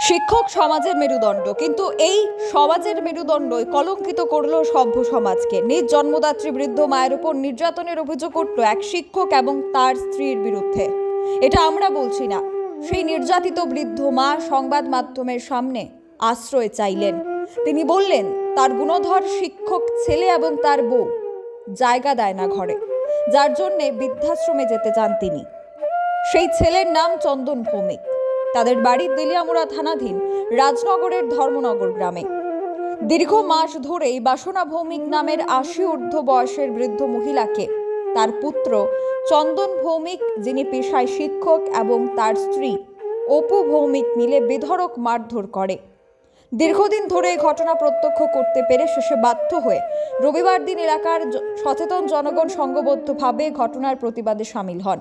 শিক্ষক সমাজের মেরুদণ্ড, কিন্তু এই সমাজের মেরুদণ্ডই কলঙ্কিত করলো সভ্য সমাজকে। নিজ জন্মদাত্রী বৃদ্ধ মায়ের উপর নির্যাতনের অভিযোগ উঠল এক শিক্ষক এবং তার স্ত্রীর বিরুদ্ধে। এটা আমরা বলছি না, সেই নির্যাতিত বৃদ্ধ মা সংবাদ মাধ্যমের সামনে আশ্রয় চাইলেন। তিনি বললেন, তার গুণধর শিক্ষক ছেলে এবং তার বউ জায়গা দেয় না ঘরে, যার জন্য বৃদ্ধাশ্রমে যেতে চান তিনি। সেই ছেলের নাম চন্দন ভৌমিক। তাদের বাড়ি তেলিয়ামুড়া থানাধীন রাজনগরের ধর্মনগর গ্রামে। দীর্ঘ মাস ধরেই বাসনা ভৌমিক নামের ৮০ ঊর্ধ্ব বয়সের বৃদ্ধ মহিলাকে তার পুত্র চন্দন ভৌমিক, যিনি পেশায় শিক্ষক, এবং তার স্ত্রী অপু ভৌমিক মিলে বেধড়ক মারধর করে। দীর্ঘদিন ধরে এই ঘটনা প্রত্যক্ষ করতে পেরে শেষে বাধ্য হয়ে রবিবার দিন এলাকার সচেতন জনগণ সংঘবদ্ধভাবে ঘটনার প্রতিবাদে সামিল হন।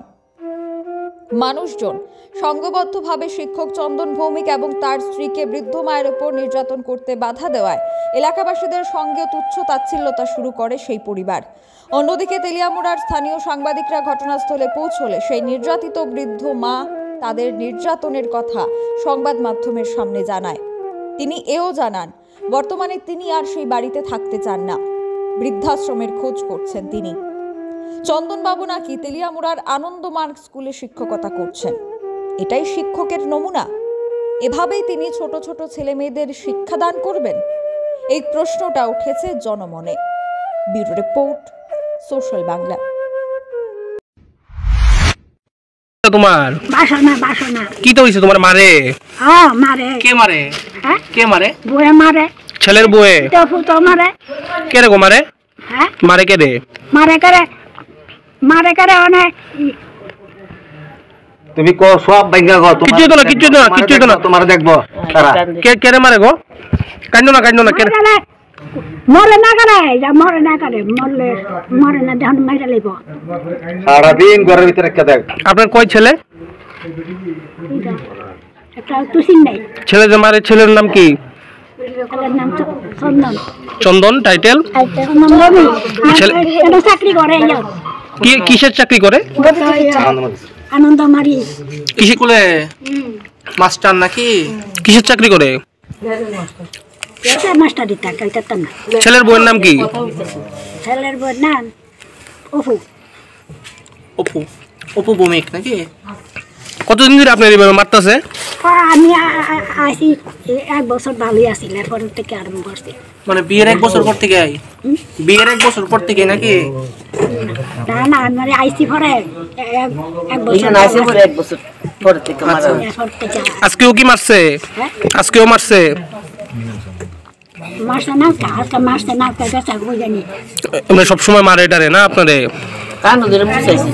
মানুষজন সংঘবদ্ধভাবে শিক্ষক চন্দন ভৌমিক এবং তার স্ত্রীকে বৃদ্ধ মায়ের উপর নির্যাতন করতে বাধা দেওয়ায় এলাকাবাসীদের সঙ্গে তুচ্ছ তাচ্ছিল্যতা শুরু করে সেই পরিবার। অন্যদিকে তেলিয়ামুড়ার স্থানীয় সাংবাদিকরা ঘটনাস্থলে পৌঁছলে সেই নির্যাতিত বৃদ্ধ মা তাদের নির্যাতনের কথা সংবাদ মাধ্যমের সামনে জানায়। তিনি এও জানান, বর্তমানে তিনি আর সেই বাড়িতে থাকতে চান না, বৃদ্ধাশ্রমের খোঁজ করছেন তিনি। চন্দনবাবু নাকি তেলিয়ামুড়ার আনন্দমার্গ স্কুলে শিক্ষকতা করছেন। এটাই শিক্ষকের নমুনা? এভাবেই তিনি ছোট ছোট ছেলে মেয়েদের শিক্ষাদান করবেন? এই প্রশ্নটা উঠেছে জনমনে। Bureau report, social Bangla. তোমার বাসনা কি তো হইছে? তোমার মারে? হ্যাঁ মারে। কে মারে? হ্যাঁ কে মারে? বউয়ে মারে। ছেলের বউয়ে? তো ফুটো মারে। কে রে গো মারে? হ্যাঁ মারে কে রে? মারে করে অনেক। তুমি কো সব ভাঙা গো। কিছু তো না তোমার দেখবো সারা। কে রে মারে গো? কান্নো না কে মরে না করে, মরে না যখন মাইরা লইব। সারা দিন ঘরের ভিতরে রেখে দেখ। আপনার কয় ছেলে? একটা তুসিন নাই। ছেলে যে মারে, ছেলের নাম কি? ছেলের নাম চন্দন। চন্দন টাইটেল? ছেলে চাকরি করে। কিসের চাকরি করে? আনন্দমারি। কিসে কোলে? মাস্টার নাকি? কিসের চাকরি করে? মাস্টারি টাকা না। ছেলের বউয়ের নাম কি? ছেলের বউয়ের নাম অপু ভৌমিক নাকি? কতদিন ধরে আপনার এইভাবে মারতেছে? আমি আসি 1 বছর ভালোই আছি, এরপর থেকে আরম্ভ করছি। মানে বিয়ের 1 বছর পর থেকে? বিয়ের 1 বছর পর থেকে নাকি? না মানে আইসি পরে 1 বছর। এক বছর পর থেকে মারা। আজকেও কি মারছে? আজকেও মারছে? মারছে না, আজকে মারছে না, কাছে বুঝানি। আমরা সব সময় মারে এটারে না আপনারে? কান ধরে মুছাইছি,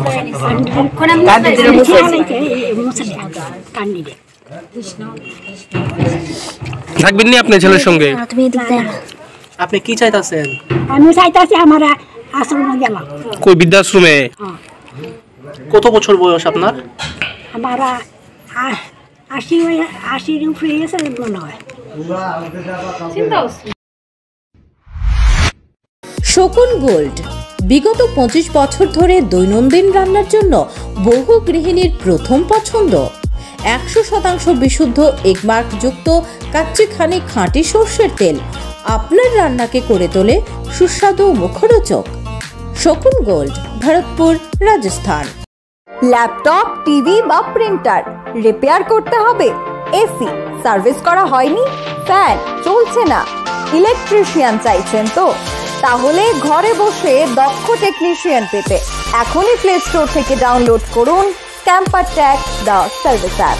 থাকবেন নি আপনি ছেলের সঙ্গে? আপনি কি চাইতাছেন? আমি চাইতাছি আমার আশ্রমে গেলাম। কই বৃদ্ধাশ্রমে? কত বছর বয়স আপনার? আমার 80 উপরে গেছে মনে হয়। শকুন গোল্ড বিগত 25 বছর ধরে দৈনন্দিন রান্নার জন্য বহু গৃহিণীর প্রথম পছন্দ। 100% বিশুদ্ধ এগমার্ক যুক্ত কাচ্চিখানি খাঁটি সরষের তেল আপনার রান্নাকে করে তোলে সুস্বাদু ও মুখরোচক। শকুন gold, Bharatpur, Rajasthan. Laptop, TV বা প্রিন্টার রিপেয়ার করতে হবে? এসি সার্ভিস করা হয়নি? ফ্যান চলছে না? ইলেকট্রিশিয়ান চাইছেন তো? তাহলে ঘরে বসে দক্ষ টেকনিশিয়ান পেতে এখনই প্লে স্টোর থেকে ডাউনলোড করুন scamper take the service app.